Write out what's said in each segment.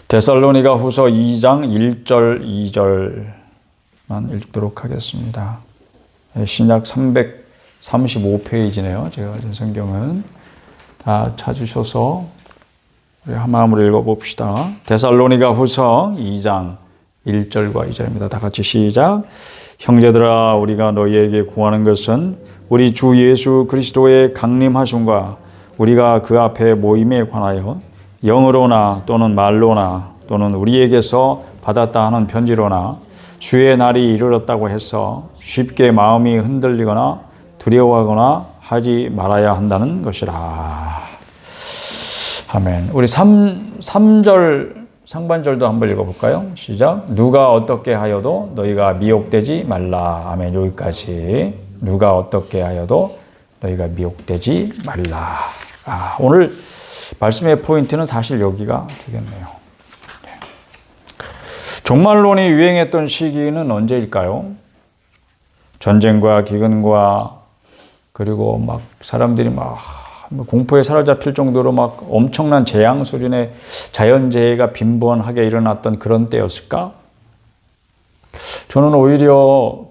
데살로니가 후서 2장 1절 2절만 읽도록 하겠습니다. 신약 335페이지네요. 제가 가진 성경은 다 찾으셔서 우리 한 마음으로 읽어봅시다. 데살로니가 후서 2장 1절과 2절입니다. 다 같이 시작. 형제들아, 우리가 너희에게 구하는 것은 우리 주 예수 그리스도의 강림하심과 우리가 그 앞에 모임에 관하여 영으로나 또는 말로나 또는 우리에게서 받았다 하는 편지로나 주의 날이 이르렀다고 해서 쉽게 마음이 흔들리거나 두려워하거나 하지 말아야 한다는 것이라. 아멘. 우리 3절 상반절도 한번 읽어볼까요? 시작. 누가 어떻게 하여도 너희가 미혹되지 말라. 아멘. 여기까지. 누가 어떻게 하여도 너희가 미혹되지 말라. 오늘 말씀의 포인트는 사실 여기가 되겠네요. 종말론이 유행했던 시기는 언제일까요? 전쟁과 기근과 그리고 막 사람들이 막 공포에 사로잡힐 정도로 막 엄청난 재앙 수준의 자연재해가 빈번하게 일어났던 그런 때였을까? 저는 오히려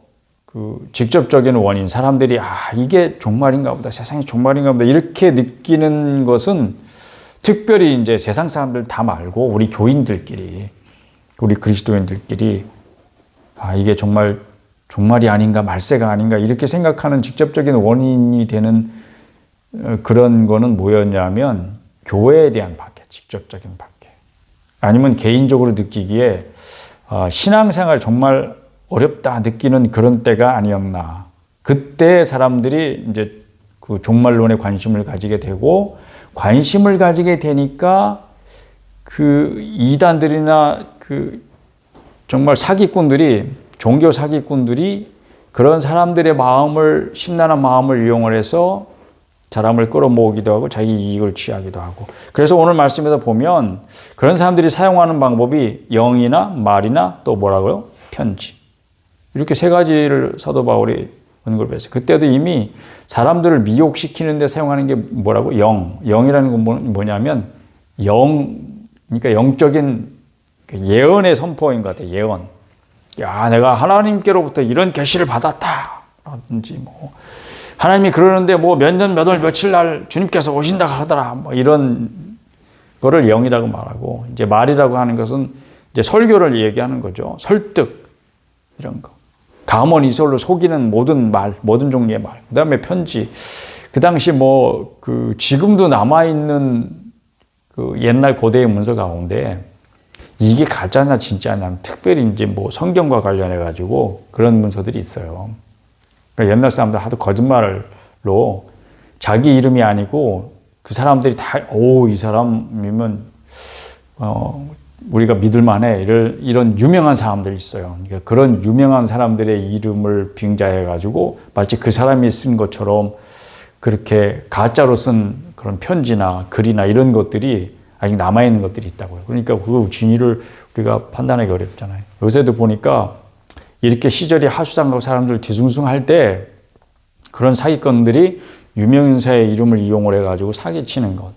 그 직접적인 원인, 사람들이 이게 종말인가 보다, 세상이 종말인가 보다 이렇게 느끼는 것은 특별히 이제 세상 사람들 다 말고 우리 교인들끼리, 우리 그리스도인들끼리 이게 정말 종말이 아닌가, 말세가 아닌가 이렇게 생각하는 직접적인 원인이 되는 그런 거는 뭐였냐면 교회에 대한 박해, 직접적인 박해. 아니면 개인적으로 느끼기에 신앙생활 정말 어렵다 느끼는 그런 때가 아니었나. 그때 사람들이 이제 그 종말론에 관심을 가지게 되고, 관심을 가지게 되니까 그 이단들이나 그 정말 사기꾼들이, 종교 사기꾼들이 그런 사람들의 마음을, 심란한 마음을 이용을 해서 사람을 끌어모으기도 하고 자기 이익을 취하기도 하고. 그래서 오늘 말씀에서 보면 그런 사람들이 사용하는 방법이 영이나 말이나 또 뭐라고요? 편지. 이렇게 세 가지를 사도 바울이 언급을 했어요. 그때도 이미 사람들을 미혹시키는 데 사용하는 게 뭐라고? 영이라는 건 뭐냐면 그러니까 영적인 예언의 선포인 것 같아요. 예언. 야, 내가 하나님께로부터 이런 계시를 받았다. 라든지 하나님이 그러는데 몇 년, 몇 월, 며칠 날 주님께서 오신다고 하더라. 이런 거를 영이라고 말하고, 이제 말이라고 하는 것은 이제 설교를 얘기하는 거죠. 설득. 이런 거. 가모니솔로 속이는 모든 말, 모든 종류의 말. 그 다음에 편지. 그 당시 지금도 남아있는 그 옛날 고대의 문서 가운데 이게 가짜냐 진짜냐, 특별히 이제 성경과 관련해가지고 그런 문서들이 있어요. 그러니까 옛날 사람들 하도 거짓말로 자기 이름이 아니고 그 사람들이 다, 이 사람이면, 우리가 믿을만해. 이런 유명한 사람들이 있어요. 그러니까 그런 유명한 사람들의 이름을 빙자해가지고 마치 그 사람이 쓴 것처럼 그렇게 가짜로 쓴 그런 편지나 글이나 이런 것들이 아직 남아있는 것들이 있다고요. 그러니까 그 진위를 우리가 판단하기 어렵잖아요. 요새도 보니까 이렇게 시절이 하수상하고 사람들 뒤숭숭할 때 그런 사기꾼들이 유명인사의 이름을 이용을 해가지고 사기치는 것.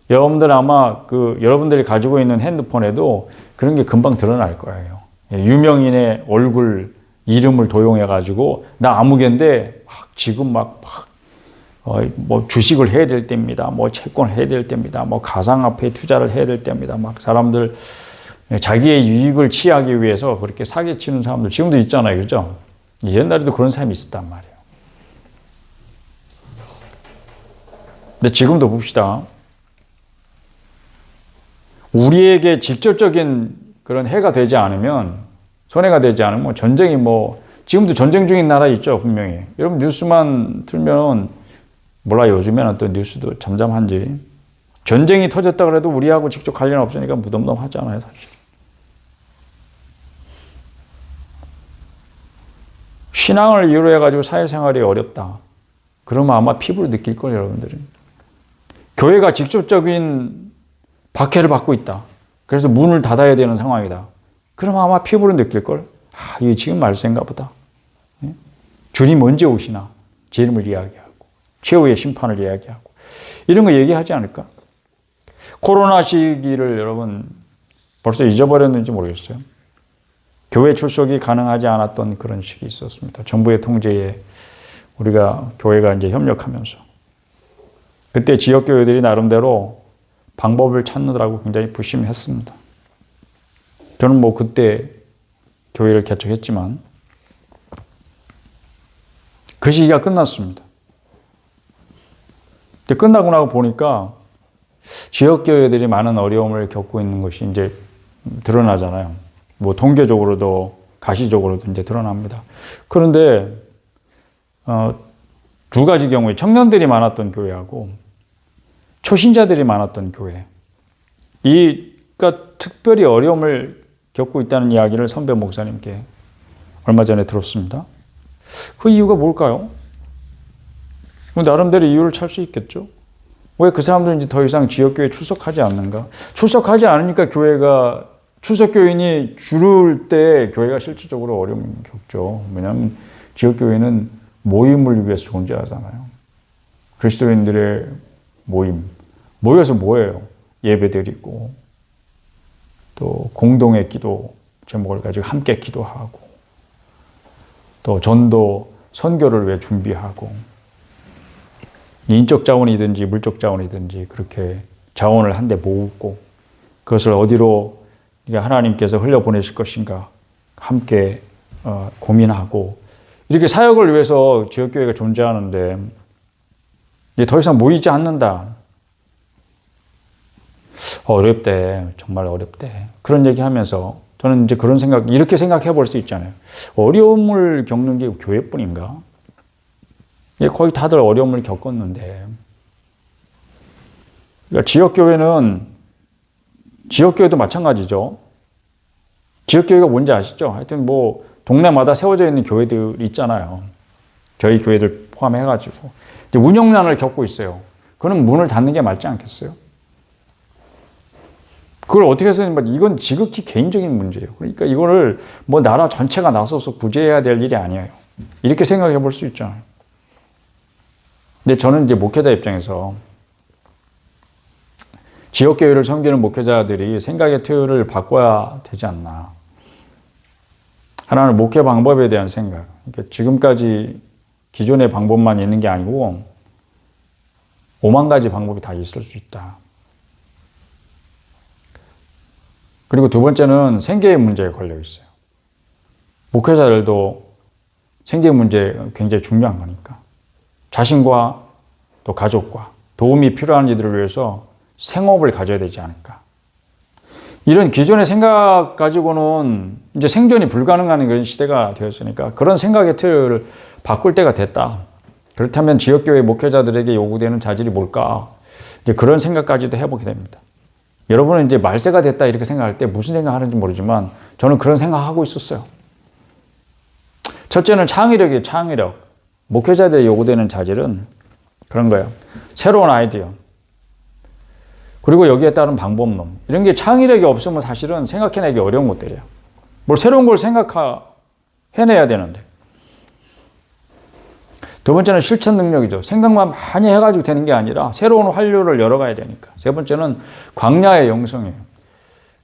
여러분들 아마 여러분들이 가지고 있는 핸드폰에도 그런 게 금방 드러날 거예요. 유명인의 얼굴, 이름을 도용해가지고 나 아무개인데 지금 주식을 해야 될 때입니다. 채권을 해야 될 때입니다. 가상화폐 투자를 해야 될 때입니다. 사람들 자기의 유익을 취하기 위해서 그렇게 사기치는 사람들 지금도 있잖아요. 그죠? 옛날에도 그런 사람이 있었단 말이에요. 근데 지금도 봅시다. 우리에게 직접적인 그런 해가 되지 않으면, 손해가 되지 않으면 전쟁이 지금도 전쟁 중인 나라 있죠, 분명히. 여러분 뉴스만 틀면 몰라요. 요즘에는 또 뉴스도 잠잠한지. 전쟁이 터졌다 그래도 우리하고 직접 관련 없으니까 무덤덤하잖아요, 사실. 신앙을 이유로 해가지고 사회생활이 어렵다. 그러면 아마 피부로 느낄 거예요, 여러분들은. 교회가 직접적인 박해를 받고 있다. 그래서 문을 닫아야 되는 상황이다. 그러면 아마 피부로 느낄걸? 이게 지금 말세인가 보다. 주님 언제 오시나? 제 이름을 이야기하고, 최후의 심판을 이야기하고, 이런 거 얘기하지 않을까? 코로나 시기를 여러분 벌써 잊어버렸는지 모르겠어요. 교회 출석이 가능하지 않았던 그런 시기 있었습니다. 정부의 통제에 우리가 교회가 이제 협력하면서 그때 지역교회들이 나름대로 방법을 찾느라고 굉장히 부심했습니다. 저는 뭐 그때 교회를 개척했지만 그 시기가 끝났습니다. 근데 끝나고 나고 보니까 지역교회들이 많은 어려움을 겪고 있는 것이 이제 드러나잖아요. 뭐 통계적으로도 가시적으로도 이제 드러납니다. 그런데 두 가지 경우에 청년들이 많았던 교회하고 초신자들이 많았던 교회, 이가 특별히 어려움을 겪고 있다는 이야기를 선배 목사님께 얼마 전에 들었습니다. 그 이유가 뭘까요? 나름대로 이유를 찾을 수 있겠죠. 왜 그 사람들은 이제 더 이상 지역교회에 출석하지 않는가? 출석하지 않으니까 교회가, 출석교인이 줄을 때 교회가 실질적으로 어려움을 겪죠. 왜냐하면 지역교회는 모임을 위해서 존재하잖아요. 그리스도인들의 모임. 모여서 뭐예요? 예배 드리고, 또 공동의 기도 제목을 가지고 함께 기도하고, 또 전도, 선교를 위해 준비하고, 인적 자원이든지 물적 자원이든지 그렇게 자원을 한데 모으고, 그것을 어디로 하나님께서 흘려보내실 것인가 함께 고민하고, 이렇게 사역을 위해서 지역교회가 존재하는데 이제 더 이상 모이지 않는다. 어렵대. 정말 어렵대. 그런 얘기 하면서 저는 이제 그런 생각, 이렇게 생각해 볼 수 있잖아요. 어려움을 겪는 게 교회뿐인가? 거의 다들 어려움을 겪었는데, 그러니까 지역교회도 마찬가지죠. 지역교회가 뭔지 아시죠? 하여튼 뭐 동네마다 세워져 있는 교회들 있잖아요. 저희 교회들 포함해가지고 이제 운영난을 겪고 있어요. 그는 문을 닫는 게 맞지 않겠어요? 그걸 어떻게 해서는 이건 지극히 개인적인 문제예요. 그러니까 이거를 뭐 나라 전체가 나서서 구제해야 될 일이 아니에요. 이렇게 생각해 볼 수 있잖아요. 근데 저는 이제 목회자 입장에서 지역교회를 섬기는 목회자들이 생각의 틀을 바꿔야 되지 않나. 하나는 목회 방법에 대한 생각. 그러니까 지금까지 기존의 방법만 있는 게 아니고 5만 가지 방법이 다 있을 수 있다. 그리고 두 번째는 생계의 문제에 걸려 있어요. 목회자들도 생계 문제 굉장히 중요한 거니까. 자신과 또 가족과 도움이 필요한 이들을 위해서 생업을 가져야 되지 않을까. 이런 기존의 생각 가지고는 이제 생존이 불가능한 그런 시대가 되었으니까 그런 생각의 틀을 바꿀 때가 됐다. 그렇다면 지역교회 목회자들에게 요구되는 자질이 뭘까? 이제 그런 생각까지도 해보게 됩니다. 여러분은 이제 말세가 됐다 이렇게 생각할 때 무슨 생각하는지 모르지만 저는 그런 생각하고 있었어요. 첫째는 창의력이에요. 창의력. 목회자들에 요구되는 자질은 그런 거예요. 새로운 아이디어. 그리고 여기에 따른 방법론. 이런 게 창의력이 없으면 사실은 생각해내기 어려운 것들이에요. 뭘 새로운 걸 해내야 되는데. 두 번째는 실천 능력이죠. 생각만 많이 해가지고 되는 게 아니라 새로운 활류를 열어가야 되니까. 세 번째는 광야의 영성이에요.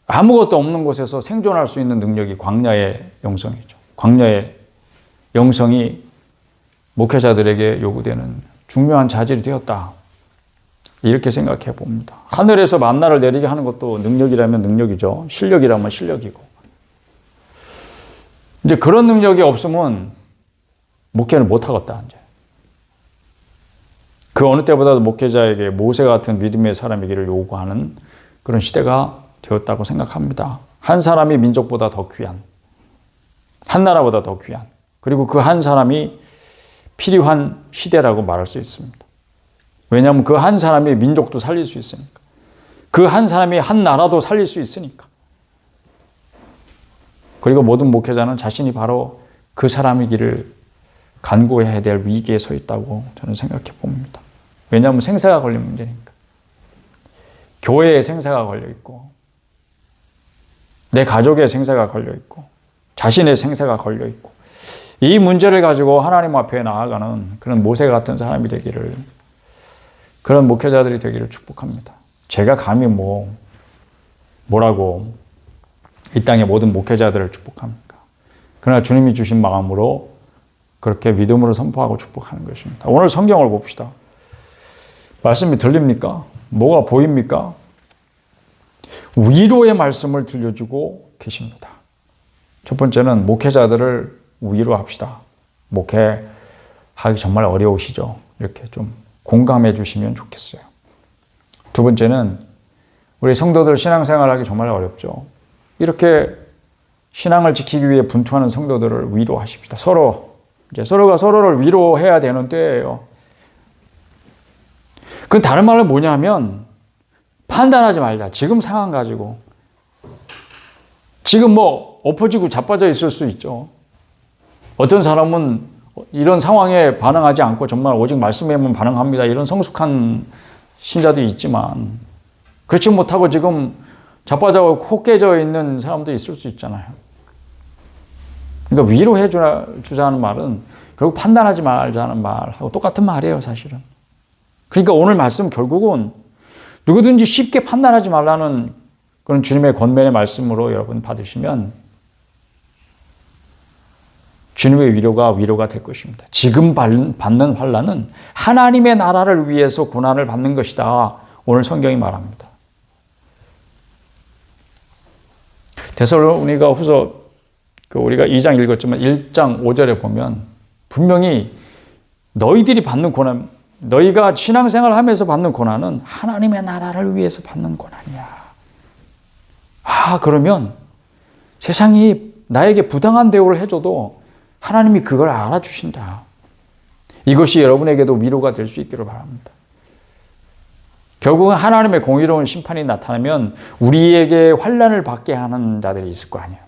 아무것도 없는 곳에서 생존할 수 있는 능력이 광야의 영성이죠. 광야의 영성이 목회자들에게 요구되는 중요한 자질이 되었다. 이렇게 생각해 봅니다. 하늘에서 만나를 내리게 하는 것도 능력이라면 능력이죠. 실력이라면 실력이고. 이제 그런 능력이 없으면 목회는 못하겠다. 이제. 그 어느 때보다도 목회자에게 모세 같은 믿음의 사람이기를 요구하는 그런 시대가 되었다고 생각합니다. 한 사람이 민족보다 더 귀한, 한 나라보다 더 귀한, 그리고 그 한 사람이 필요한 시대라고 말할 수 있습니다. 왜냐하면 그 한 사람이 민족도 살릴 수 있으니까. 그 한 사람이 한 나라도 살릴 수 있으니까. 그리고 모든 목회자는 자신이 바로 그 사람이기를 간구해야 될 위기에 서 있다고 저는 생각해 봅니다. 왜냐하면 생사가 걸린 문제니까. 교회의 생사가 걸려 있고, 내 가족의 생사가 걸려 있고, 자신의 생사가 걸려 있고, 이 문제를 가지고 하나님 앞에 나아가는 그런 모세 같은 사람이 되기를, 그런 목회자들이 되기를 축복합니다. 제가 감히 뭐라고 이 땅의 모든 목회자들을 축복합니까? 그러나 주님이 주신 마음으로 그렇게 믿음으로 선포하고 축복하는 것입니다. 오늘 성경을 봅시다. 말씀이 들립니까? 뭐가 보입니까? 위로의 말씀을 들려주고 계십니다. 첫 번째는 목회자들을 위로합시다. 목회하기 정말 어려우시죠? 이렇게 좀 공감해 주시면 좋겠어요. 두 번째는 우리 성도들 신앙생활하기 정말 어렵죠. 이렇게 신앙을 지키기 위해 분투하는 성도들을 위로하십시다. 이제 서로가 서로를 위로해야 되는 때예요. 그건 다른 말로 뭐냐면 판단하지 말자. 지금 상황 가지고. 지금 뭐 엎어지고 자빠져 있을 수 있죠. 어떤 사람은 이런 상황에 반응하지 않고 정말 오직 말씀에만 반응합니다. 이런 성숙한 신자도 있지만 그렇지 못하고 지금 자빠져 코 깨져 있는 사람도 있을 수 있잖아요. 그러니까 위로해 주자는 말은 결국 판단하지 말자는 말하고 똑같은 말이에요, 사실은. 그러니까 오늘 말씀 결국은 누구든지 쉽게 판단하지 말라는 그런 주님의 권면의 말씀으로 여러분 받으시면 주님의 위로가 될 것입니다. 지금 받는 환난은 하나님의 나라를 위해서 고난을 받는 것이다. 오늘 성경이 말합니다. 데살로니가 후서 우리가 2장 읽었지만 1장 5절에 보면 분명히 너희들이 받는 고난, 너희가 신앙생활 하면서 받는 고난은 하나님의 나라를 위해서 받는 고난이야. 그러면 세상이 나에게 부당한 대우를 해줘도 하나님이 그걸 알아주신다. 이것이 여러분에게도 위로가 될 수 있기를 바랍니다. 결국은 하나님의 공의로운 심판이 나타나면 우리에게 환난을 받게 하는 자들이 있을 거 아니에요.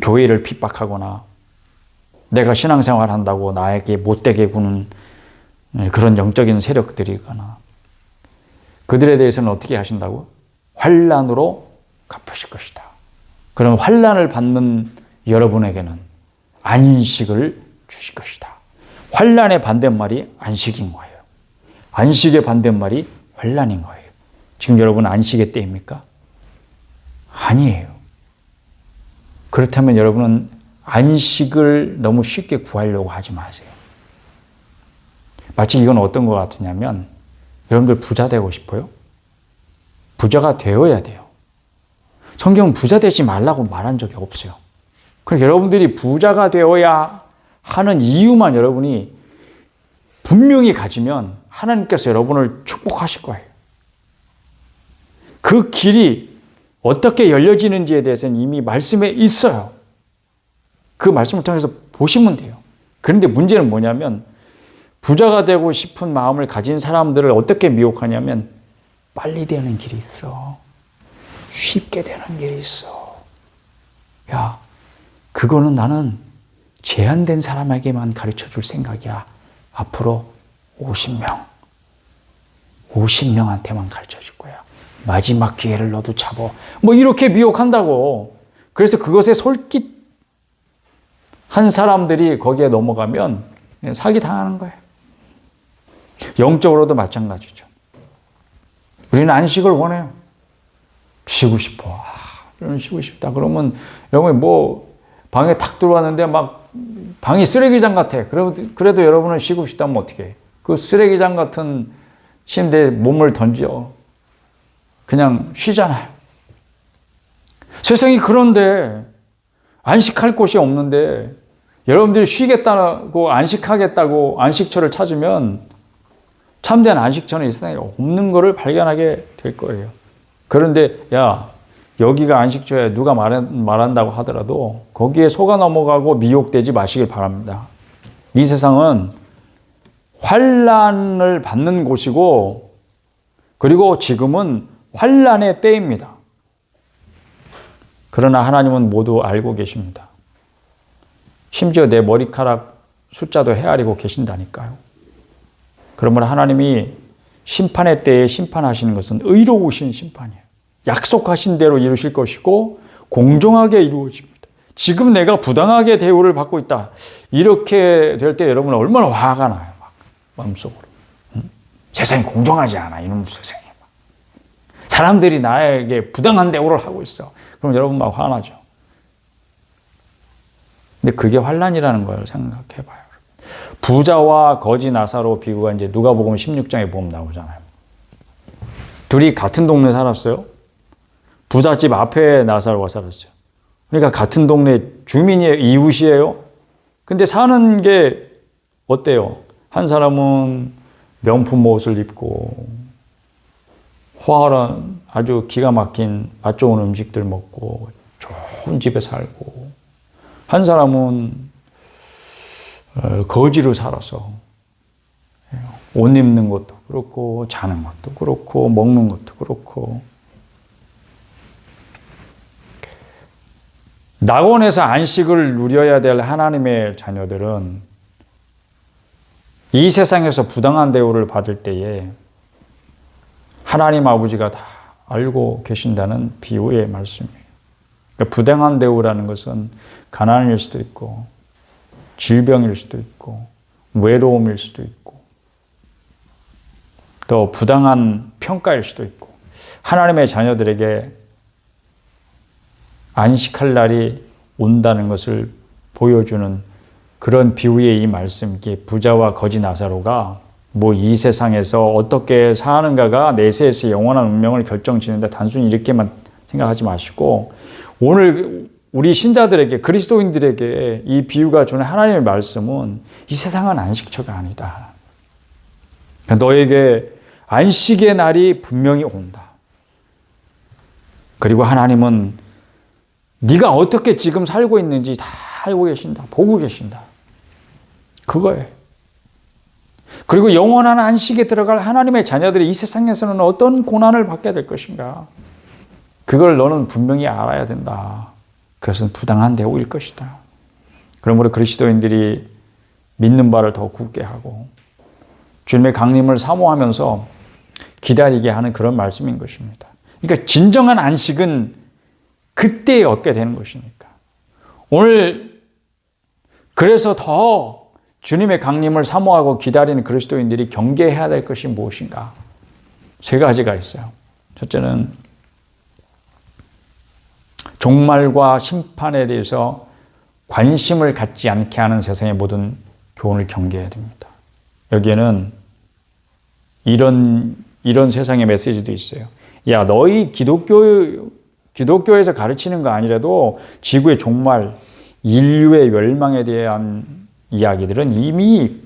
교회를 핍박하거나 내가 신앙생활 한다고 나에게 못되게 구는 그런 영적인 세력들이거나 그들에 대해서는 어떻게 하신다고? 환난으로 갚으실 것이다. 그런 환난을 받는 여러분에게는 안식을 주실 것이다. 환난의 반대말이 안식인 거예요. 안식의 반대말이 환난인 거예요. 지금 여러분 안식의 때입니까? 아니에요. 그렇다면 여러분은 안식을 너무 쉽게 구하려고 하지 마세요. 마치 이건 어떤 것 같으냐면 여러분들 부자 되고 싶어요? 부자가 되어야 돼요. 성경은 부자 되지 말라고 말한 적이 없어요. 그러니까 여러분들이 부자가 되어야 하는 이유만 여러분이 분명히 가지면 하나님께서 여러분을 축복하실 거예요. 그 길이 어떻게 열려지는지에 대해서는 이미 말씀에 있어요. 그 말씀을 통해서 보시면 돼요. 그런데 문제는 뭐냐면 부자가 되고 싶은 마음을 가진 사람들을 어떻게 미혹하냐면 빨리 되는 길이 있어. 쉽게 되는 길이 있어. 야, 그거는 나는 제한된 사람에게만 가르쳐 줄 생각이야. 앞으로 50명한테만 가르쳐 줄 거야. 마지막 기회를 너도 잡어. 뭐 이렇게 미혹한다고. 그래서 그것에 솔깃한 사람들이 거기에 넘어가면 사기 당하는 거예요. 영적으로도 마찬가지죠. 우리는 안식을 원해요. 쉬고 싶어. 쉬고 싶다. 그러면 여러분이 뭐 방에 탁 들어왔는데 막 방이 쓰레기장 같아. 그래도 여러분은 쉬고 싶다면 어떻게 해? 그 쓰레기장 같은 침대에 몸을 던져. 그냥 쉬잖아요. 세상이 그런데 안식할 곳이 없는데 여러분들이 쉬겠다고 안식하겠다고 안식처를 찾으면 참된 안식처는 이 세상에 없는 것을 발견하게 될 거예요. 그런데 야, 여기가 안식처에 누가 말한다고 하더라도 거기에 속아 넘어가고 미혹되지 마시길 바랍니다. 이 세상은 환난을 받는 곳이고 그리고 지금은 환난의 때입니다. 그러나 하나님은 모두 알고 계십니다. 심지어 내 머리카락 숫자도 헤아리고 계신다니까요. 그러면 하나님이 심판의 때에 심판하시는 것은 의로우신 심판이에요. 약속하신 대로 이루실 것이고 공정하게 이루어집니다. 지금 내가 부당하게 대우를 받고 있다. 이렇게 될 때 여러분은 얼마나 화가 나요. 막 마음속으로. 세상이 공정하지 않아. 이놈 세상이. 사람들이 나에게 부당한 대우를 하고 있어. 그럼 여러분 막 화나죠. 근데 그게 환난이라는 걸 생각해 봐요. 부자와 거지 나사로 비유가 이제 누가복음 16장에 보면 나오잖아요. 둘이 같은 동네 살았어요. 부잣집 앞에 나사로가 살았어요. 그러니까 같은 동네 주민이에요. 이웃이에요. 근데 사는 게 어때요? 한 사람은 명품 옷을 입고 화려한 아주 기가 막힌 맛 좋은 음식들 먹고 좋은 집에 살고, 한 사람은 거지로 살아서 옷 입는 것도 그렇고 자는 것도 그렇고 먹는 것도 그렇고. 낙원에서 안식을 누려야 될 하나님의 자녀들은 이 세상에서 부당한 대우를 받을 때에 하나님 아버지가 다 알고 계신다는 비유의 말씀이에요. 그러니까 부당한 대우라는 것은 가난일 수도 있고 질병일 수도 있고 외로움일 수도 있고 또 부당한 평가일 수도 있고, 하나님의 자녀들에게 안식할 날이 온다는 것을 보여주는 그런 비유의 이 말씀, 이게 부자와 거지 나사로가 뭐 이 세상에서 어떻게 사는가가 내세에서 영원한 운명을 결정짓는데 단순히 이렇게만 생각하지 마시고, 오늘 우리 신자들에게, 그리스도인들에게 이 비유가 주는 하나님의 말씀은 이 세상은 안식처가 아니다. 너에게 안식의 날이 분명히 온다. 그리고 하나님은 네가 어떻게 지금 살고 있는지 다 알고 계신다. 보고 계신다. 그거예요. 그리고 영원한 안식에 들어갈 하나님의 자녀들이 이 세상에서는 어떤 고난을 받게 될 것인가. 그걸 너는 분명히 알아야 된다. 그것은 부당한 대우일 것이다. 그러므로 그리스도인들이 믿는 바를 더 굳게 하고 주님의 강림을 사모하면서 기다리게 하는 그런 말씀인 것입니다. 그러니까 진정한 안식은 그때 얻게 되는 것이니까. 오늘 그래서 더 주님의 강림을 사모하고 기다리는 그리스도인들이 경계해야 될 것이 무엇인가? 세 가지가 있어요. 첫째는 종말과 심판에 대해서 관심을 갖지 않게 하는 세상의 모든 교훈을 경계해야 됩니다. 여기에는 이런 세상의 메시지도 있어요. 야, 너희 기독교에서 가르치는 거 아니라도 지구의 종말, 인류의 멸망에 대한 이야기들은 이미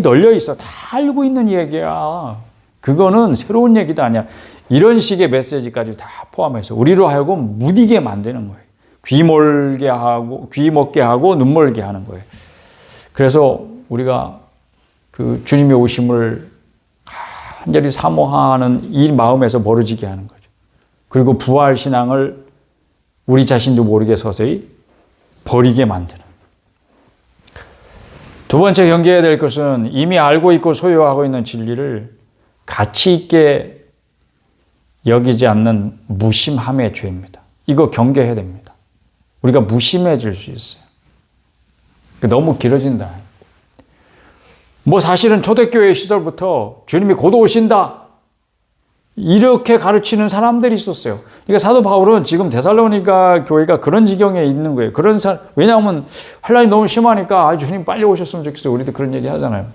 널려 있어. 다 알고 있는 얘기야. 그거는 새로운 얘기도 아니야. 이런 식의 메시지까지 다 포함해서 우리로 하여금 무디게 만드는 거예요. 귀 먹게 하고 눈 멀게 하는 거예요. 그래서 우리가 그 주님의 오심을 간절히 사모하는 이 마음에서 멀어지게 하는 거죠. 그리고 부활 신앙을 우리 자신도 모르게 서서히 버리게 만드는. 두 번째 경계해야 될 것은 이미 알고 있고 소유하고 있는 진리를 가치 있게 여기지 않는 무심함의 죄입니다. 이거 경계해야 됩니다. 우리가 무심해질 수 있어요. 너무 길어진다. 사실은 초대교회 시절부터 주님이 곧 오신다, 이렇게 가르치는 사람들이 있었어요. 그러니까 사도 바울은 지금 데살로니가 교회가 그런 지경에 있는 거예요. 왜냐하면 환란이 너무 심하니까 주님 빨리 오셨으면 좋겠어요. 우리도 그런 얘기 하잖아요.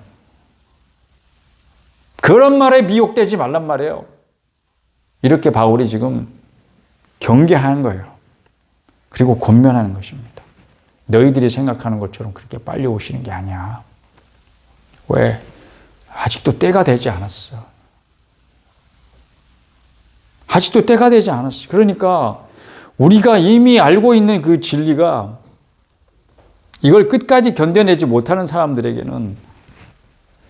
그런 말에 미혹되지 말란 말이에요. 이렇게 바울이 지금 경계하는 거예요. 그리고 권면하는 것입니다. 너희들이 생각하는 것처럼 그렇게 빨리 오시는 게 아니야. 왜? 아직도 때가 되지 않았어. 아직도 때가 되지 않았어. 그러니까 우리가 이미 알고 있는 그 진리가 이걸 끝까지 견뎌내지 못하는 사람들에게는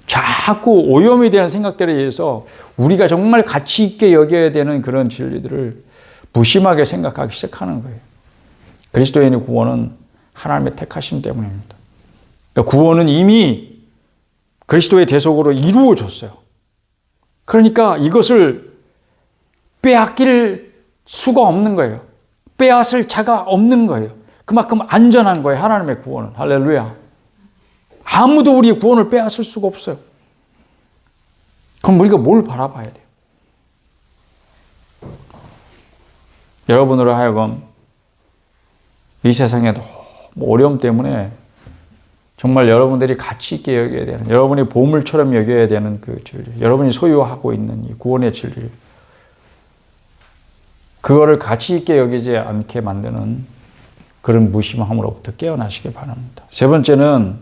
자꾸 오염이 되는 생각들에 의해서 우리가 정말 가치 있게 여겨야 되는 그런 진리들을 무심하게 생각하기 시작하는 거예요. 그리스도인의 구원은 하나님의 택하심 때문입니다. 그러니까 구원은 이미 그리스도의 대속으로 이루어졌어요. 그러니까 이것을 빼앗길 수가 없는 거예요. 빼앗을 자가 없는 거예요. 그만큼 안전한 거예요. 하나님의 구원은. 할렐루야. 아무도 우리의 구원을 빼앗을 수가 없어요. 그럼 우리가 뭘 바라봐야 돼요? 여러분으로 하여금 이 세상에 너무 어려움 때문에 정말 여러분들이 가치 있게 여겨야 되는, 여러분이 보물처럼 여겨야 되는 그 진리, 여러분이 소유하고 있는 이 구원의 진리, 그거를 가치 있게 여기지 않게 만드는 그런 무심함으로부터 깨어나시기 바랍니다. 세 번째는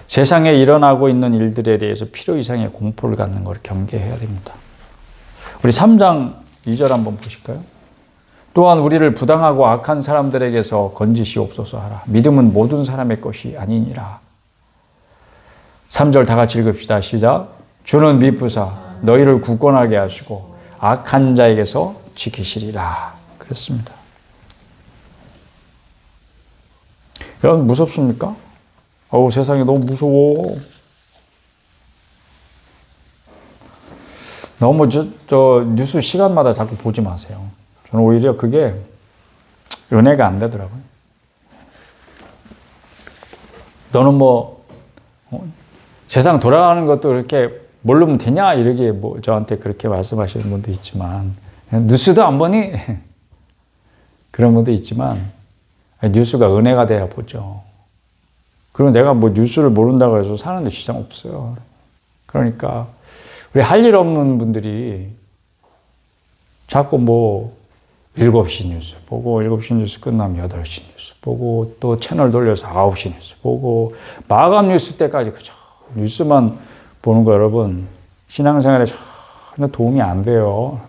세상에 일어나고 있는 일들에 대해서 필요 이상의 공포를 갖는 걸 경계해야 됩니다. 우리 3장 2절 한번 보실까요? 또한 우리를 부당하고 악한 사람들에게서 건지시옵소서 하라. 믿음은 모든 사람의 것이 아니니라. 3절 다 같이 읽읍시다. 시작. 주는 미쁘사 너희를 굳건하게 하시고 악한 자에게서 지키시리라. 그랬습니다. 여러분 무섭습니까? 세상이 너무 무서워. 너무 저 뉴스 시간마다 자꾸 보지 마세요. 저는 오히려 그게 은혜가 안 되더라고요. 너는 세상 돌아가는 것도 그렇게 모르면 되냐? 이렇게 저한테 그렇게 말씀하시는 분도 있지만, 뉴스도 안 보니? 그런 분도 있지만, 뉴스가 은혜가 돼야 보죠. 그리고 내가 뉴스를 모른다고 해서 사는 데 지장 없어요. 그러니까, 우리 할 일 없는 분들이 자꾸 7시 뉴스 보고, 7시 뉴스 끝나면 8시 뉴스 보고, 또 채널 돌려서 9시 뉴스 보고, 마감 뉴스 때까지 그저 뉴스만 보는 거 여러분, 신앙생활에 전혀 도움이 안 돼요.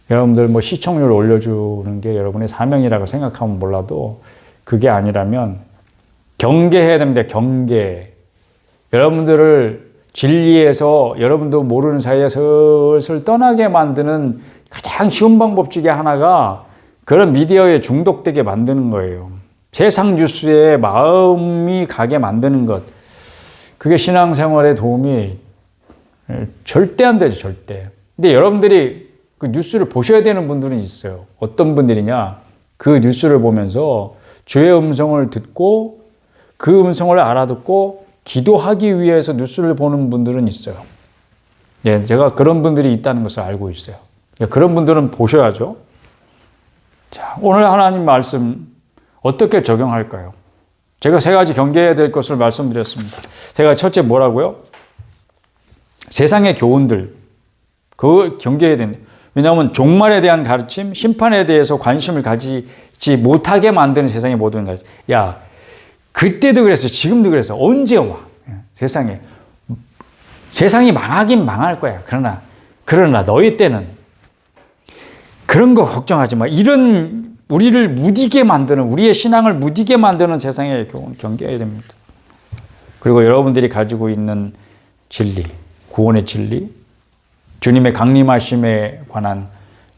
여러분들 시청률 올려주는 게 여러분의 사명이라고 생각하면 몰라도 그게 아니라면 경계해야 됩니다. 경계. 여러분들을 진리에서 여러분도 모르는 사이에 슬슬 떠나게 만드는 가장 쉬운 방법 중에 하나가 그런 미디어에 중독되게 만드는 거예요. 세상 뉴스에 마음이 가게 만드는 것. 그게 신앙생활에 도움이 절대 안 되죠. 절대. 근데 여러분들이 그 뉴스를 보셔야 되는 분들은 있어요. 어떤 분들이냐. 그 뉴스를 보면서 주의 음성을 듣고 그 음성을 알아듣고 기도하기 위해서 뉴스를 보는 분들은 있어요. 예, 제가 그런 분들이 있다는 것을 알고 있어요. 그런 분들은 보셔야죠. 자, 오늘 하나님 말씀 어떻게 적용할까요? 제가 3가지 경계해야 될 것을 말씀드렸습니다. 제가 첫째 뭐라고요? 세상의 교훈들, 그거 경계해야 된다. 왜냐하면 종말에 대한 가르침, 심판에 대해서 관심을 가지지 못하게 만드는 세상의 모든 가르침. 야, 그때도 그랬어, 지금도 그랬어. 언제 와? 세상에. 세상이 망하긴 망할 거야. 그러나 너희 때는 그런 거 걱정하지 마. 이런 우리를 무디게 만드는, 우리의 신앙을 무디게 만드는 세상의 교훈 경계해야 됩니다. 그리고 여러분들이 가지고 있는 진리, 구원의 진리, 주님의 강림하심에 관한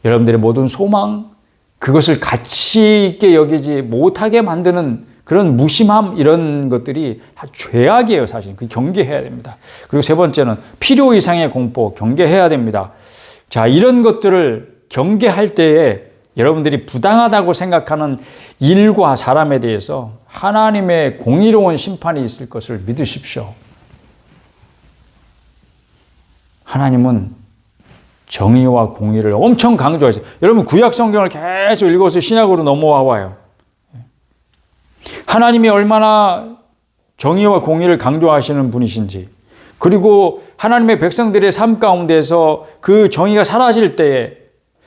여러분들의 모든 소망, 그것을 가치 있게 여기지 못하게 만드는 그런 무심함, 이런 것들이 다 죄악이에요, 사실. 그 경계해야 됩니다. 그리고 3번째는 필요 이상의 공포, 경계해야 됩니다. 자, 이런 것들을 경계할 때에 여러분들이 부당하다고 생각하는 일과 사람에 대해서 하나님의 공의로운 심판이 있을 것을 믿으십시오. 하나님은 정의와 공의를 엄청 강조하세요. 여러분 구약 성경을 계속 읽어서 신약으로 넘어와 봐요. 하나님이 얼마나 정의와 공의를 강조하시는 분이신지, 그리고 하나님의 백성들의 삶 가운데서 그 정의가 사라질 때에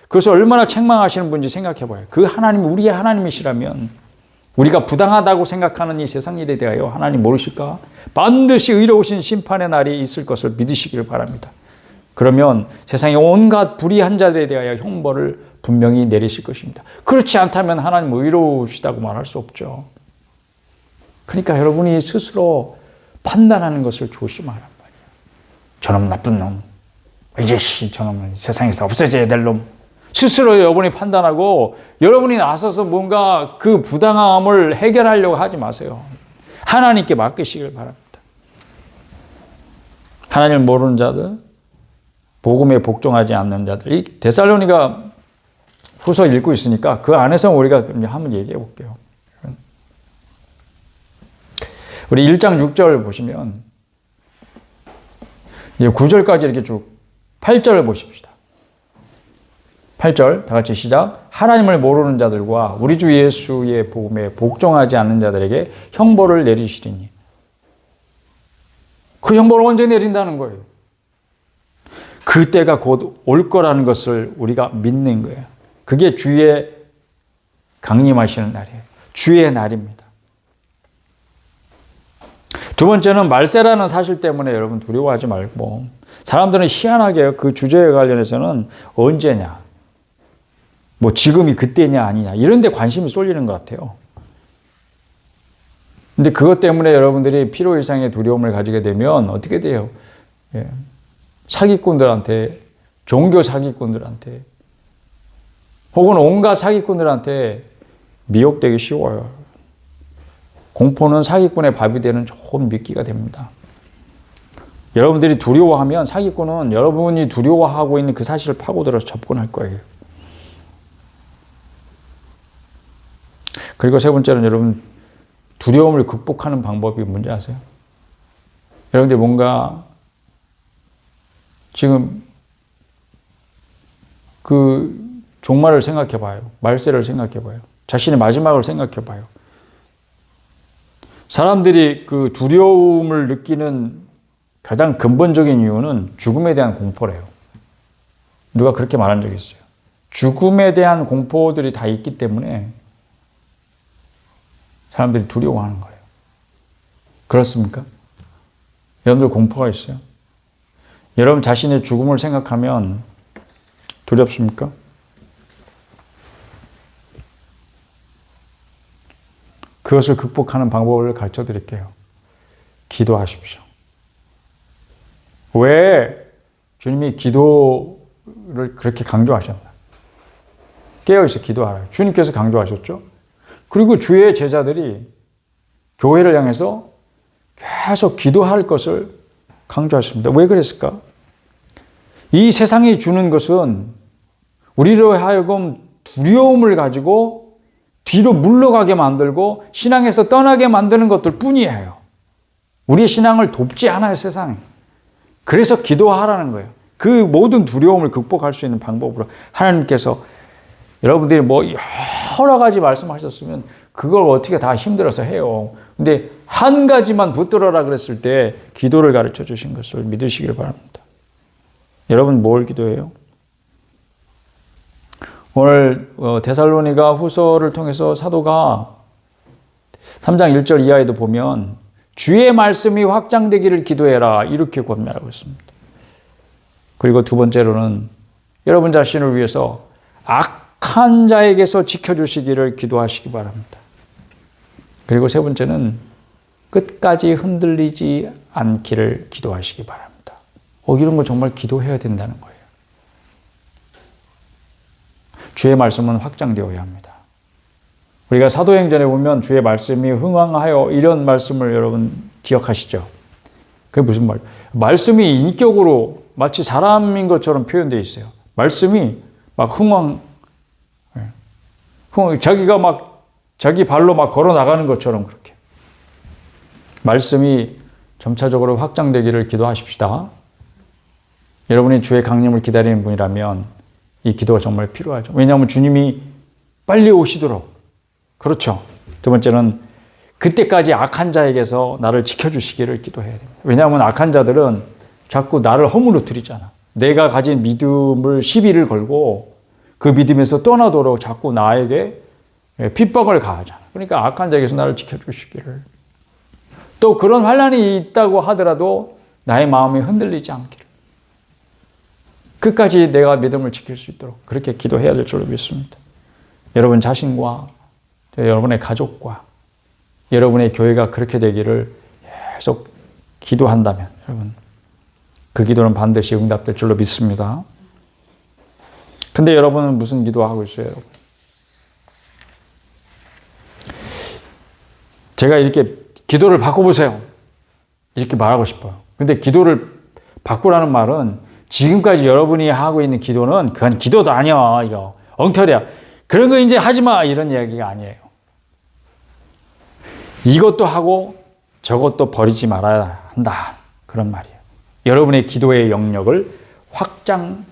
그것을 얼마나 책망하시는 분인지 생각해 봐요. 그 하나님이 우리의 하나님이시라면 우리가 부당하다고 생각하는 이 세상 일에 대하여 하나님 모르실까? 반드시 의로우신 심판의 날이 있을 것을 믿으시길 바랍니다. 그러면 세상의 온갖 불의한 자들에 대하여 형벌을 분명히 내리실 것입니다. 그렇지 않다면 하나님 의로우시다고 말할 수 없죠. 그러니까 여러분이 스스로 판단하는 것을 조심하란 말이에요. 저놈 나쁜 놈, 저놈은 세상에서 없어져야 될 놈. 스스로 여러분이 판단하고 여러분이 나서서 뭔가 그 부당함을 해결하려고 하지 마세요. 하나님께 맡기시길 바랍니다. 하나님을 모르는 자들, 복음에 복종하지 않는 자들, 이 데살로니가 후서 읽고 있으니까 그 안에서 우리가 한번 얘기해 볼게요. 우리 1장 6절 보시면 9절까지 이렇게 쭉 8절을 보십시다. 8절 다 같이 시작. 하나님을 모르는 자들과 우리 주 예수의 복음에 복종하지 않는 자들에게 형벌을 내리시리니. 그 형벌을 언제 내린다는 거예요? 그때가 곧 올 거라는 것을 우리가 믿는 거예요. 그게 주의 강림하시는 날이에요. 주의 날입니다. 두 번째는 말세라는 사실 때문에 여러분 두려워하지 말고, 사람들은 희한하게 그 주제에 관련해서는 언제냐, 뭐 지금이 그때냐 아니냐 이런 데 관심이 쏠리는 것 같아요. 근데 그것 때문에 여러분들이 필요 이상의 두려움을 가지게 되면 어떻게 돼요? 예. 사기꾼들한테, 종교 사기꾼들한테, 혹은 온갖 사기꾼들한테 미혹되기 쉬워요. 공포는 사기꾼의 밥이 되는 좋은 미끼가 됩니다. 여러분들이 두려워하면 사기꾼은 여러분이 두려워하고 있는 그 사실을 파고들어서 접근할 거예요. 그리고 세 번째는 여러분, 두려움을 극복하는 방법이 뭔지 아세요? 여러분들 뭔가 지금 그 종말을 생각해 봐요. 말세를 생각해 봐요. 자신의 마지막을 생각해 봐요. 사람들이 그 두려움을 느끼는 가장 근본적인 이유는 죽음에 대한 공포래요. 누가 그렇게 말한 적이 있어요. 죽음에 대한 공포들이 다 있기 때문에 사람들이 두려워하는 거예요. 그렇습니까? 여러분들 공포가 있어요? 여러분 자신의 죽음을 생각하면 두렵습니까? 그것을 극복하는 방법을 가르쳐 드릴게요. 기도하십시오. 왜 주님이 기도를 그렇게 강조하셨나? 깨어있어 기도하라. 주님께서 강조하셨죠. 그리고 주의 제자들이 교회를 향해서 계속 기도할 것을 강조하셨습니다. 왜 그랬을까? 이 세상이 주는 것은 우리로 하여금 두려움을 가지고 뒤로 물러가게 만들고 신앙에서 떠나게 만드는 것들 뿐이에요. 우리의 신앙을 돕지 않아요, 세상이. 그래서 기도하라는 거예요. 그 모든 두려움을 극복할 수 있는 방법으로 하나님께서 여러분들이 뭐 여러 가지 말씀하셨으면 그걸 어떻게 다 힘들어서 해요. 근데 한 가지만 붙들어라 그랬을 때 기도를 가르쳐 주신 것을 믿으시길 바랍니다. 여러분 뭘 기도해요? 오늘 데살로니가 후서를 통해서 사도가 3장 1절 이하에도 보면 주의 말씀이 확장되기를 기도해라 이렇게 권면하고 있습니다. 그리고 두 번째로는 여러분 자신을 위해서 악한 자에게서 지켜주시기를 기도하시기 바랍니다. 그리고 세 번째는 끝까지 흔들리지 않기를 기도하시기 바랍니다. 이런 거 정말 기도해야 된다는 거예요. 주의 말씀은 확장되어야 합니다. 우리가 사도행전에 보면 주의 말씀이 흥왕하여 이런 말씀을 여러분 기억하시죠? 그게 무슨 말이에요? 말씀이 인격으로 마치 사람인 것처럼 표현되어 있어요. 말씀이 막 자기가 막 자기 발로 막 걸어 나가는 것처럼 그렇게. 말씀이 점차적으로 확장되기를 기도하십시다. 여러분이 주의 강림을 기다리는 분이라면 이 기도가 정말 필요하죠. 왜냐하면 주님이 빨리 오시도록. 그렇죠. 두 번째는 그때까지 악한 자에게서 나를 지켜주시기를 기도해야 됩니다. 왜냐하면 악한 자들은 자꾸 나를 허물어뜨리잖아. 내가 가진 믿음을 시비를 걸고 그 믿음에서 떠나도록 자꾸 나에게 핍박을 가하잖아. 그러니까 악한 자에게서 나를 지켜주시기를. 또 그런 환난이 있다고 하더라도 나의 마음이 흔들리지 않기를. 끝까지 내가 믿음을 지킬 수 있도록 그렇게 기도해야 될 줄로 믿습니다. 여러분 자신과 여러분의 가족과 여러분의 교회가 그렇게 되기를 계속 기도한다면 여러분 그 기도는 반드시 응답될 줄로 믿습니다. 근데 여러분은 무슨 기도하고 있어요, 여러분? 제가 이렇게 기도를 바꿔보세요. 이렇게 말하고 싶어요. 근데 기도를 바꾸라는 말은 지금까지 여러분이 하고 있는 기도는 그건 기도도 아니야. 이거 엉터리야. 그런 거 이제 하지 마. 이런 이야기가 아니에요. 이것도 하고 저것도 버리지 말아야 한다. 그런 말이에요. 여러분의 기도의 영역을 확장시키는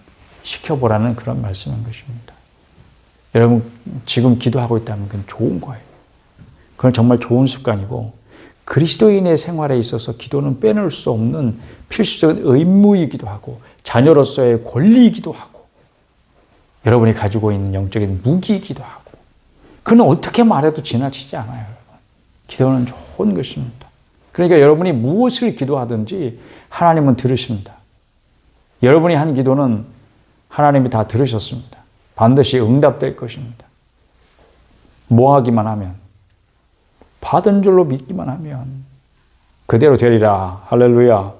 시켜보라는 그런 말씀인 것입니다. 여러분 지금 기도하고 있다면 그건 좋은 거예요. 그건 정말 좋은 습관이고 그리스도인의 생활에 있어서 기도는 빼놓을 수 없는 필수적인 의무이기도 하고 자녀로서의 권리이기도 하고 여러분이 가지고 있는 영적인 무기이기도 하고 그는 어떻게 말해도 지나치지 않아요. 여러분. 기도는 좋은 것입니다. 그러니까 여러분이 무엇을 기도하든지 하나님은 들으십니다. 여러분이 한 기도는 하나님이 다 들으셨습니다. 반드시 응답될 것입니다. 뭐 하기만 하면 받은 줄로 믿기만 하면 그대로 되리라. 할렐루야.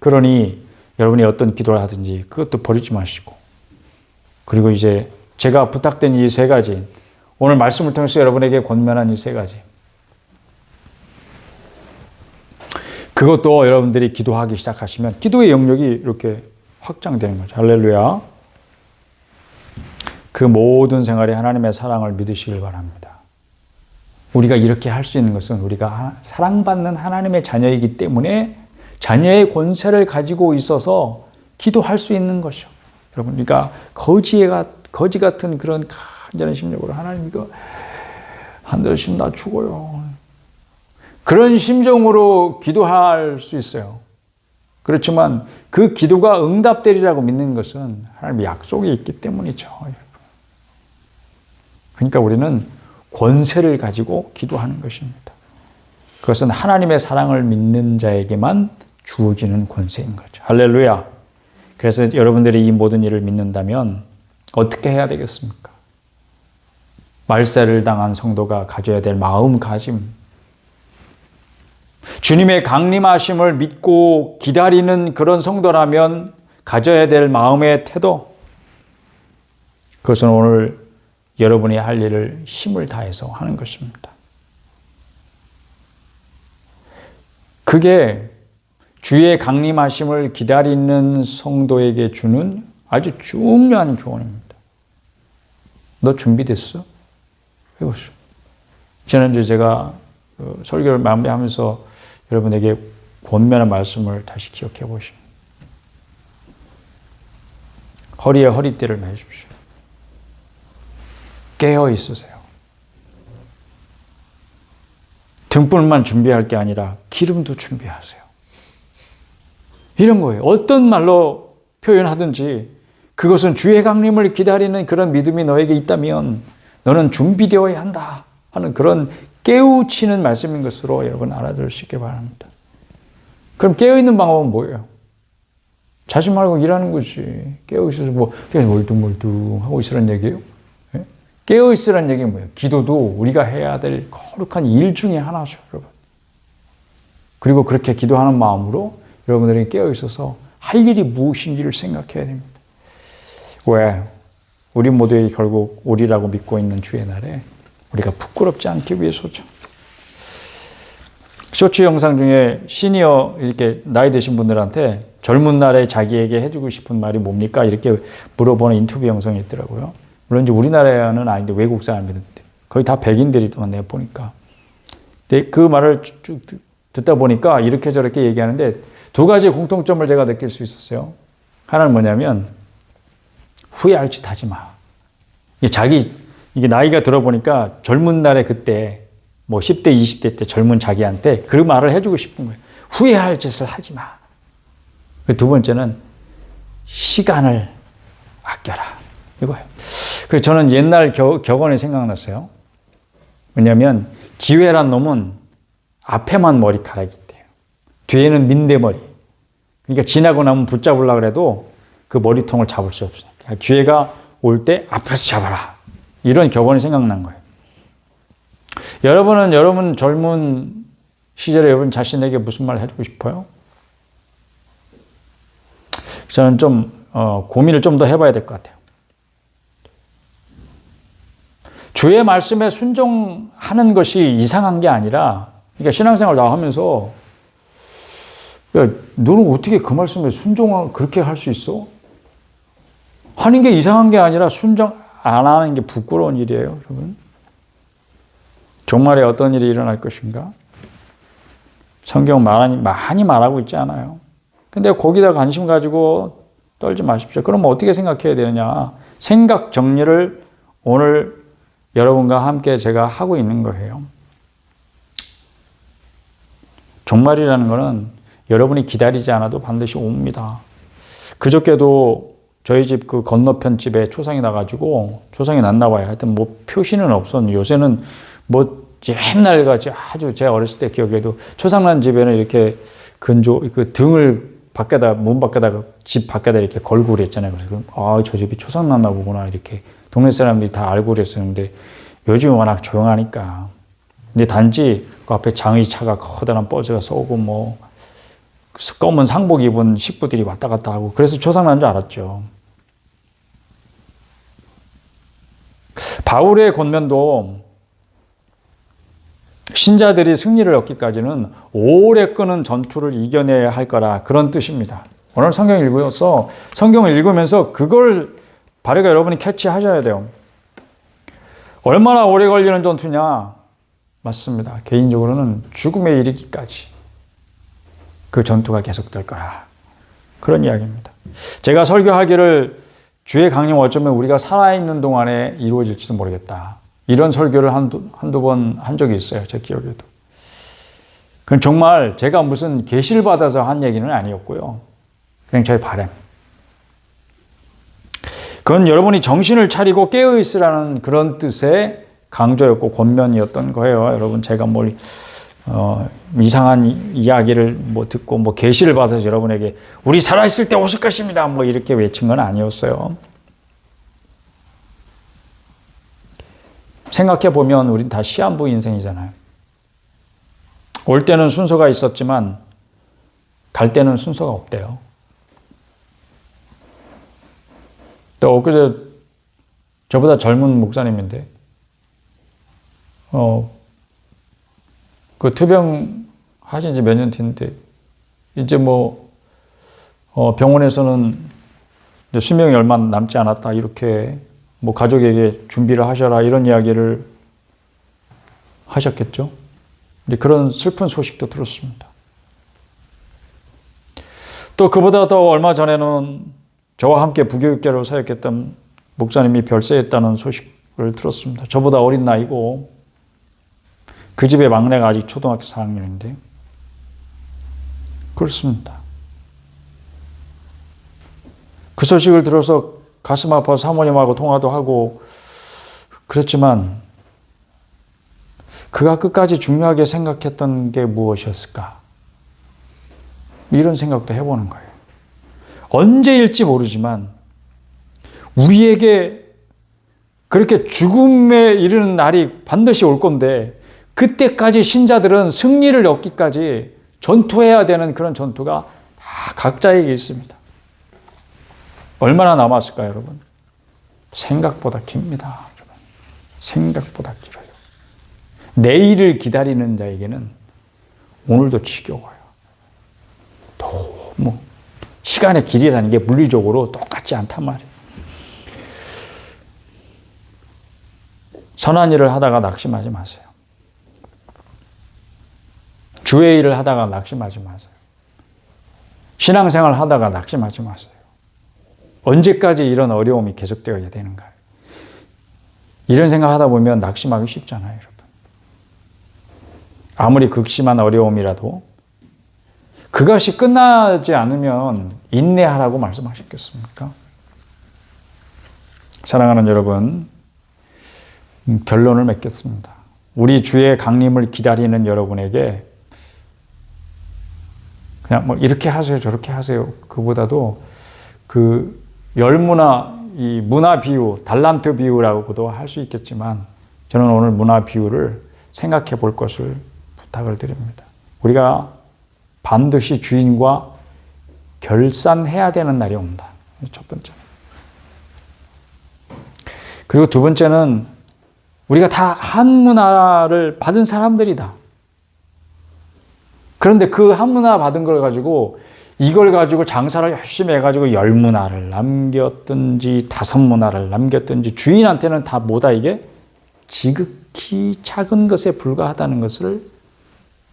그러니 여러분이 어떤 기도를 하든지 그것도 버리지 마시고 그리고 이제 제가 부탁된 이 세 가지 오늘 말씀을 통해서 여러분에게 권면한 이 세 가지 그것도 여러분들이 기도하기 시작하시면 기도의 영역이 이렇게 확장되는 거죠. 할렐루야. 그 모든 생활에 하나님의 사랑을 믿으시길 바랍니다. 우리가 이렇게 할 수 있는 것은 우리가 사랑받는 하나님의 자녀이기 때문에 자녀의 권세를 가지고 있어서 기도할 수 있는 것이죠. 여러분, 그러니까 거지 같은 그런 간절한 심령으로 하나님 이거 안 되시면 나 죽어요. 그런 심정으로 기도할 수 있어요. 그렇지만 그 기도가 응답되리라고 믿는 것은 하나님의 약속이 있기 때문이죠. 그러니까 우리는 권세를 가지고 기도하는 것입니다. 그것은 하나님의 사랑을 믿는 자에게만 주어지는 권세인 거죠. 할렐루야. 그래서 여러분들이 이 모든 일을 믿는다면 어떻게 해야 되겠습니까? 말세를 당한 성도가 가져야 될 마음가짐, 주님의 강림하심을 믿고 기다리는 그런 성도라면 가져야 될 마음의 태도, 그것은 오늘 여러분이 할 일을 힘을 다해서 하는 것입니다. 그게 주의 강림하심을 기다리는 성도에게 주는 아주 중요한 교훈입니다. 너 준비됐어? 해보시오. 지난주에 제가 설교를 마무리하면서 여러분에게 권면의 말씀을 다시 기억해 보십시오. 허리에 허리띠를 매십시오. 깨어 있으세요. 등불만 준비할 게 아니라 기름도 준비하세요. 이런 거예요. 어떤 말로 표현하든지 그것은 주의 강림을 기다리는 그런 믿음이 너에게 있다면 너는 준비되어야 한다 하는 그런 깨우치는 말씀인 것으로 여러분 알아들으시기 바랍니다. 그럼 깨어있는 방법은 뭐예요? 자지 말고 일하는 거지. 깨어있어서 뭐 계속 멀뚱멀뚱 하고 있으라는 얘기예요? 네? 깨어있으라는 얘기는 뭐예요? 기도도 우리가 해야 될 거룩한 일 중에 하나죠, 여러분. 그리고 그렇게 기도하는 마음으로 여러분들이 깨어있어서 할 일이 무엇인지를 생각해야 됩니다. 왜? 우리 모두에게 결국 오리라고 믿고 있는 주의 날에 우리가 부끄럽지 않기 위해서죠. 쇼츠 영상 중에 시니어 이렇게 나이 드신 분들한테 젊은 날에 자기에게 해주고 싶은 말이 뭡니까? 이렇게 물어보는 인터뷰 영상이 있더라고요. 물론 이제 우리나라는 아닌데 외국 사람들인데 거의 다 백인들이더만 내가 보니까. 근데 그 말을 쭉 듣다 보니까 이렇게 저렇게 얘기하는데 두 가지 공통점을 제가 느낄 수 있었어요. 하나는 뭐냐면 후회할 짓 하지 마. 이게 나이가 들어보니까 젊은 날에 그때 뭐 10대, 20대 때 젊은 자기한테 그 말을 해주고 싶은 거예요. 후회할 짓을 하지 마. 두 번째는 시간을 아껴라. 이거예요. 그래서 저는 옛날 격언이 생각났어요. 왜냐하면 기회란 놈은 앞에만 머리카락이 있대요. 뒤에는 민대머리. 그러니까 지나고 나면 붙잡으려고 해도 그 머리통을 잡을 수 없어요. 그러니까 기회가 올 때 앞에서 잡아라. 이런 격언이 생각난 거예요. 여러분은 여러분 젊은 시절에 여러분 자신에게 무슨 말을 해주고 싶어요? 저는 좀 고민을 좀 더 해봐야 될 것 같아요. 주의 말씀에 순종하는 것이 이상한 게 아니라, 그러니까 신앙생활 나 하면서 야, 너는 어떻게 그 말씀에 순종을 그렇게 할 수 있어? 하는 게 이상한 게 아니라 순종 안 하는 게 부끄러운 일이에요, 여러분. 종말에 어떤 일이 일어날 것인가? 성경 많이 말하고 있지 않아요? 근데 거기다 관심 가지고 떨지 마십시오. 그럼 어떻게 생각해야 되느냐? 생각 정리를 오늘 여러분과 함께 제가 하고 있는 거예요. 종말이라는 것은 여러분이 기다리지 않아도 반드시 옵니다. 그저께도 저희 집 그 건너편 집에 초상이 나가지고, 초상이 났나 봐요. 하여튼 뭐 표시는 없었는데, 요새는 뭐 옛날 같이 아주 제가 어렸을 때 기억에도 초상 난 집에는 이렇게 그 등을 밖에다, 문 밖에다가, 집 밖에다 이렇게 걸고 그랬잖아요. 그래서 아, 저 집이 초상 났나 보구나, 이렇게 동네 사람들이 다 알고 그랬었는데, 요즘 워낙 조용하니까. 근데 단지 그 앞에 장의차가 커다란 버스가 쏘고 뭐 검은 상복 입은 식구들이 왔다 갔다 하고, 그래서 초상 난 줄 알았죠. 바울의 권면도 신자들이 승리를 얻기까지는 오래 끄는 전투를 이겨내야 할 거라, 그런 뜻입니다. 오늘 성경 읽어서, 성경을 읽으면서 그걸 바르게 여러분이 캐치하셔야 돼요. 얼마나 오래 걸리는 전투냐? 맞습니다. 개인적으로는 죽음에 이르기까지 그 전투가 계속될 거라, 그런 이야기입니다. 제가 설교하기를 주의 강림 어쩌면 우리가 살아있는 동안에 이루어질지도 모르겠다, 이런 설교를 한두 번 한 적이 있어요. 제 기억에도. 그건 정말 제가 무슨 계시를 받아서 한 얘기는 아니었고요. 그냥 저의 바람. 그건 여러분이 정신을 차리고 깨어있으라는 그런 뜻의 강조였고 권면이었던 거예요. 여러분, 제가 뭘 이상한 이야기를 뭐 듣고 뭐 계시를 받아서 여러분에게 우리 살아있을 때 오실 것입니다, 뭐 이렇게 외친 건 아니었어요. 생각해 보면 우린 다 시한부 인생이잖아요. 올 때는 순서가 있었지만 갈 때는 순서가 없대요. 또 엊그제 저보다 젊은 목사님인데 그 투병 하신 지 몇 년 됐는데 이제 뭐 병원에서는 이제 수명이 얼마 남지 않았다, 이렇게 뭐 가족에게 준비를 하셔라, 이런 이야기를 하셨겠죠. 근데 그런 슬픈 소식도 들었습니다. 또 그보다 더 얼마 전에는 저와 함께 부교육자로 사역했던 목사님이 별세했다는 소식을 들었습니다. 저보다 어린 나이고 그 집의 막내가 아직 초등학교 4학년인데 그렇습니다. 그 소식을 들어서 가슴 아파서 사모님하고 통화도 하고 그랬지만, 그가 끝까지 중요하게 생각했던 게 무엇이었을까? 이런 생각도 해보는 거예요. 언제일지 모르지만 우리에게 그렇게 죽음에 이르는 날이 반드시 올 건데, 그때까지 신자들은 승리를 얻기까지 전투해야 되는 그런 전투가 다 각자에게 있습니다. 얼마나 남았을까요, 여러분? 생각보다 깁니다. 여러분. 생각보다 길어요. 내일을 기다리는 자에게는 오늘도 지겨워요. 너무 시간의 길이라는 게 물리적으로 똑같지 않단 말이에요. 선한 일을 하다가 낙심하지 마세요. 주의 일을 하다가 낙심하지 마세요. 신앙생활 하다가 낙심하지 마세요. 언제까지 이런 어려움이 계속되어야 되는가? 이런 생각하다 보면 낙심하기 쉽잖아요, 여러분. 아무리 극심한 어려움이라도 그것이 끝나지 않으면 인내하라고 말씀하셨겠습니까? 사랑하는 여러분, 결론을 맺겠습니다. 우리 주의 강림을 기다리는 여러분에게 그냥 뭐 이렇게 하세요, 저렇게 하세요, 그보다도 그 열문화, 이 문화 비유, 달란트 비유라고도 할 수 있겠지만, 저는 오늘 문화 비유를 생각해 볼 것을 부탁을 드립니다. 우리가 반드시 주인과 결산해야 되는 날이 온다. 첫 번째. 그리고 두 번째는 우리가 다 한 문화를 받은 사람들이다. 그런데 그 한 문화 받은 걸 가지고 이걸 가지고 장사를 열심히 해가지고 10문화를 남겼든지 5문화를 남겼든지 주인한테는 다 뭐다, 이게 지극히 작은 것에 불과하다는 것을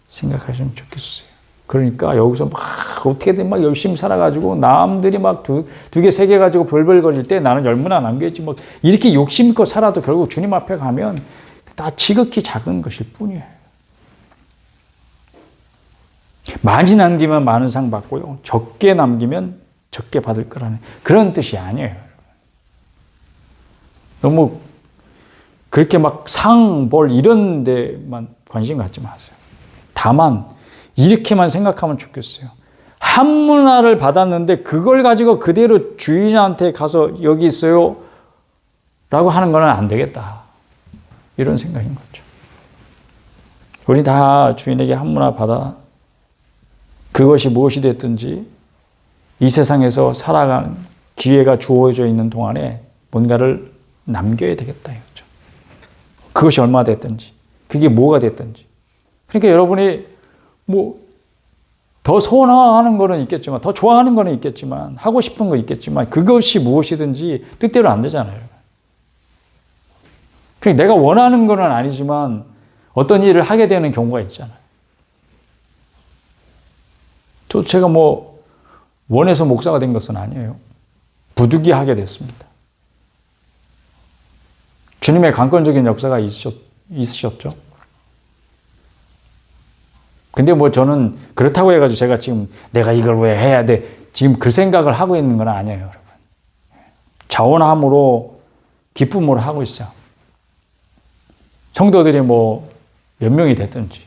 생각하시면 좋겠어요. 그러니까 여기서 막 어떻게든 막 열심히 살아가지고 남들이 막 두 개, 세 개 가지고 벌벌거릴 때 나는 얼마나 남겨있지 뭐 이렇게 욕심껏 살아도 결국 주님 앞에 가면 다 지극히 작은 것일 뿐이에요. 많이 남기면 많은 상 받고요. 적게 남기면 적게 받을 거라는 그런 뜻이 아니에요. 너무 그렇게 막 상, 벌 이런 데만 관심 갖지 마세요. 다만 이렇게만 생각하면 좋겠어요. 한문화를 받았는데 그걸 가지고 그대로 주인한테 가서 여기 있어요 라고 하는 건 안 되겠다. 이런 생각인 거죠. 우리 다 주인에게 한문화 받아 그것이 무엇이 됐든지 이 세상에서 살아가는 기회가 주어져 있는 동안에 뭔가를 남겨야 되겠다 이거죠. 그것이 얼마 됐든지 그게 뭐가 됐든지. 그러니까 여러분이 뭐 더 소원하는 거는 있겠지만 더 좋아하는 거는 있겠지만 하고 싶은 거 있겠지만 그것이 무엇이든지 뜻대로 안 되잖아요. 그러니까 내가 원하는 거는 아니지만 어떤 일을 하게 되는 경우가 있잖아요. 제가 뭐 원해서 목사가 된 것은 아니에요. 부득이하게 됐습니다. 주님의 강권적인 역사가 있으셨죠. 근데 뭐 저는 그렇다고 해가지고 제가 지금 내가 이걸 왜 해야 돼? 지금 그 생각을 하고 있는 건 아니에요, 여러분. 자원함으로 기쁨으로 하고 있어요. 성도들이 뭐 몇 명이 됐든지.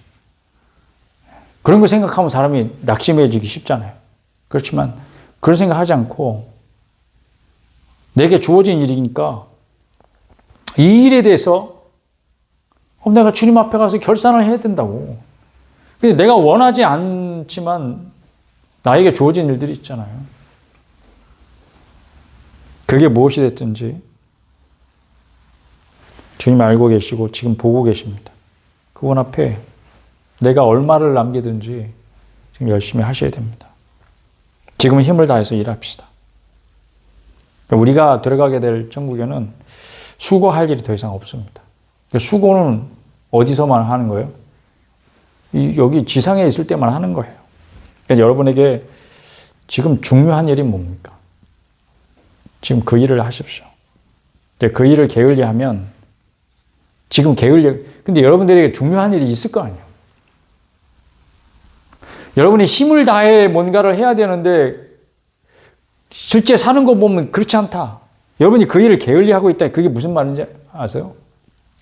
그런 거 생각하면 사람이 낙심해지기 쉽잖아요. 그렇지만 그런 생각 하지 않고 내게 주어진 일이니까 이 일에 대해서 내가 주님 앞에 가서 결산을 해야 된다고. 근데 내가 원하지 않지만 나에게 주어진 일들이 있잖아요. 그게 무엇이 됐든지 주님 알고 계시고 지금 보고 계십니다. 그분 앞에 내가 얼마를 남기든지 지금 열심히 하셔야 됩니다. 지금은 힘을 다해서 일합시다. 우리가 들어가게 될 천국에는 수고할 일이 더 이상 없습니다. 수고는 어디서만 하는 거예요? 여기 지상에 있을 때만 하는 거예요. 그래서 여러분에게 지금 중요한 일이 뭡니까? 지금 그 일을 하십시오. 그 일을 게을리하면 지금 근데 여러분들에게 중요한 일이 있을 거 아니에요. 여러분이 힘을 다해 뭔가를 해야 되는데 실제 사는 거 보면 그렇지 않다. 여러분이 그 일을 게을리하고 있다. 그게 무슨 말인지 아세요?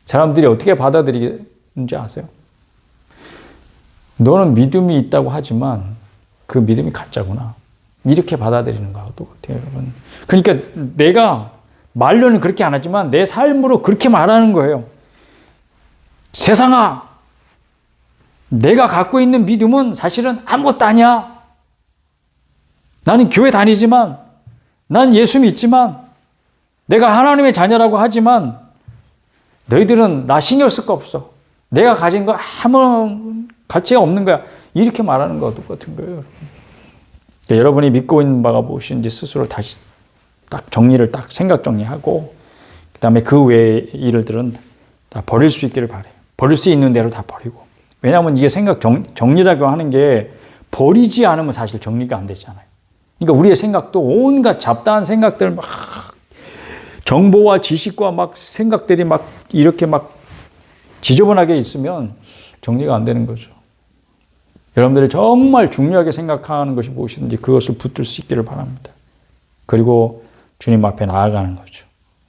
사람들이 어떻게 받아들이는지 아세요? 너는 믿음이 있다고 하지만 그 믿음이 가짜구나. 이렇게 받아들이는 거하고 똑같아요, 여러분. 그러니까 내가 말로는 그렇게 안 하지만 내 삶으로 그렇게 말하는 거예요. 세상아, 내가 갖고 있는 믿음은 사실은 아무것도 아니야. 나는 교회 다니지만, 난 예수 믿지만, 내가 하나님의 자녀라고 하지만 너희들은 나 신경 쓸 거 없어. 내가 가진 거 아무 가치가 없는 거야. 이렇게 말하는 거와 똑같은 거예요. 여러분이 믿고 있는 바가 무엇인지 스스로 다시 딱 정리를 딱 생각 정리하고 그 다음에 그 외의 일들은 다 버릴 수 있기를 바라요. 버릴 수 있는 대로 다 버리고. 왜냐하면 이게 생각 정리라고 하는 게 버리지 않으면 사실 정리가 안 되잖아요. 그러니까 우리의 생각도 온갖 잡다한 생각들 막 정보와 지식과 막 생각들이 막 이렇게 막 지저분하게 있으면 정리가 안 되는 거죠. 여러분들이 정말 중요하게 생각하는 것이 무엇이든지 그것을 붙들 수 있기를 바랍니다. 그리고 주님 앞에 나아가는 거죠.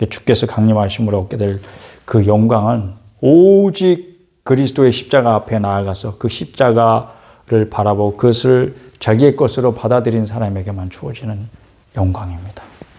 주께서 강림하심으로 얻게 될 그 영광은 오직 그리스도의 십자가 앞에 나아가서 그 십자가를 바라보고 그것을 자기의 것으로 받아들인 사람에게만 주어지는 영광입니다.